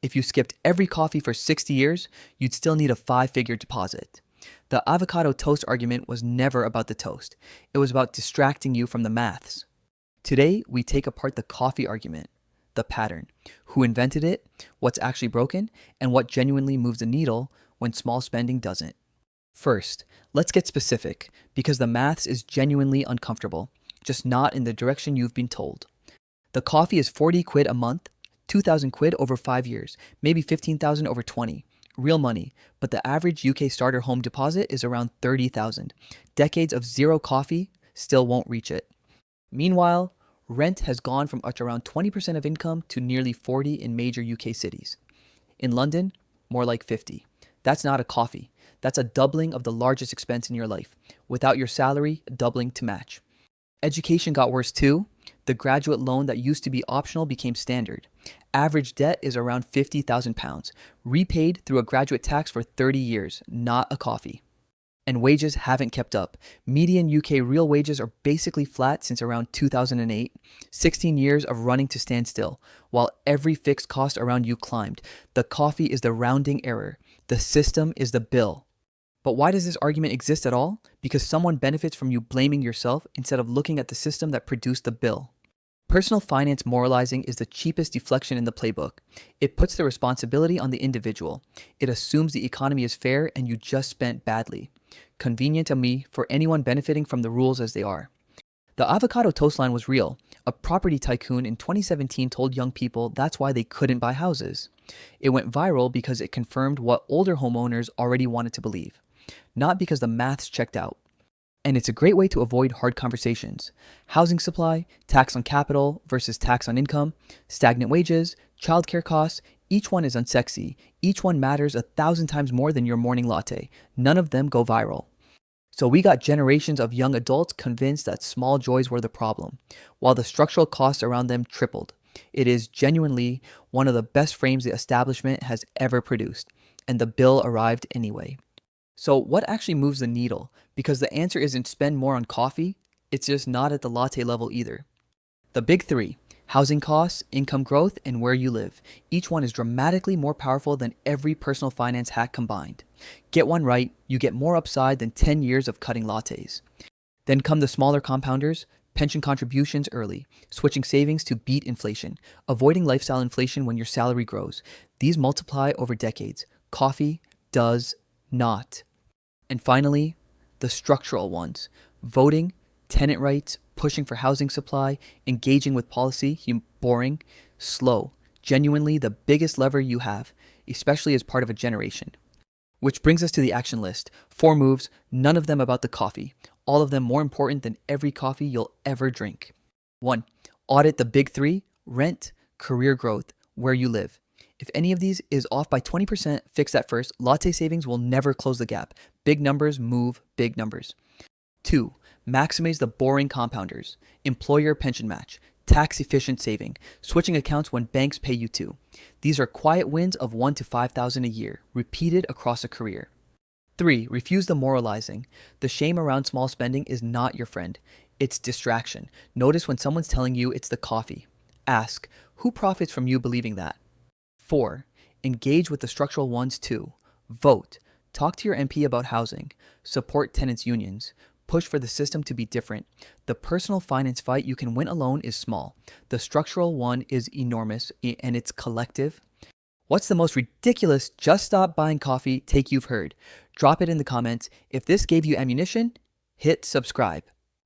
If you skipped every coffee for 60 years, you'd still need a 5-figure deposit. The avocado toast argument was never about the toast. It was about distracting you from the maths. Today, we take apart the coffee argument, the pattern, who invented it, what's actually broken, and what genuinely moves the needle when small spending doesn't. First, let's get specific, because the maths is genuinely uncomfortable, just not in the direction you've been told. The coffee is 40 quid a month, 2,000 quid over 5 years, maybe 15,000 over 20. Real money, but the average UK starter home deposit is around 30,000. Decades of zero coffee still won't reach it. Meanwhile, rent has gone from around 20% of income to nearly 40 in major UK cities. In London, more like 50. That's not a coffee. That's a doubling of the largest expense in your life, without your salary doubling to match. Education got worse too. The graduate loan that used to be optional became standard. Average debt is around £50,000, repaid through a graduate tax for 30 years, not a coffee. And wages haven't kept up. Median UK real wages are basically flat since around 2008, 16 years of running to stand still, while every fixed cost around you climbed. The coffee is the rounding error. The system is the bill. But why does this argument exist at all? Because someone benefits from you blaming yourself instead of looking at the system that produced the bill. Personal finance moralizing is the cheapest deflection in the playbook. It puts the responsibility on the individual. It assumes the economy is fair and you just spent badly. Convenient of me for anyone benefiting from the rules as they are. The avocado toast line was real. A property tycoon in 2017 told young people that's why they couldn't buy houses. It went viral because it confirmed what older homeowners already wanted to believe, not because the maths checked out. And it's a great way to avoid hard conversations. Housing supply, tax on capital versus tax on income, stagnant wages, childcare costs, each one is unsexy. Each one matters 1,000 times more than your morning latte. None of them go viral. So we got generations of young adults convinced that small joys were the problem, while the structural costs around them tripled. It is genuinely one of the best frames the establishment has ever produced, and the bill arrived anyway. So what actually moves the needle? Because the answer isn't spend more on coffee, it's just not at the latte level either. The big three: housing costs, income growth, and where you live. Each one is dramatically more powerful than every personal finance hack combined. Get one right, you get more upside than 10 years of cutting lattes. Then come the smaller compounders: pension contributions early, switching savings to beat inflation, avoiding lifestyle inflation when your salary grows. These multiply over decades. Coffee does not. And finally, the structural ones: voting, tenant rights, pushing for housing supply, engaging with policy. Boring, slow, genuinely the biggest lever you have, especially as part of a generation. Which brings us to the action list. 4 moves, none of them about the coffee. All of them more important than every coffee you'll ever drink. 1. Audit the big 3: rent, career growth, where you live. If any of these is off by 20%, fix that first. Latte savings will never close the gap. Big numbers move big numbers. 2. Maximize the boring compounders. Employer pension match. Tax efficient saving. Switching accounts when banks pay you to. These are quiet wins of 1 to 5,000 a year, repeated across a career. 3. Refuse the moralizing. The shame around small spending is not your friend. It's distraction. Notice when someone's telling you it's the coffee. Ask, who profits from you believing that? 4. Engage with the structural ones too. Vote. Talk to your MP about housing. Support tenants' unions. Push for the system to be different. The personal finance fight you can win alone is small. The structural one is enormous, and it's collective. What's the most ridiculous just stop buying coffee take you've heard? Drop it in the comments. If this gave you ammunition, hit subscribe.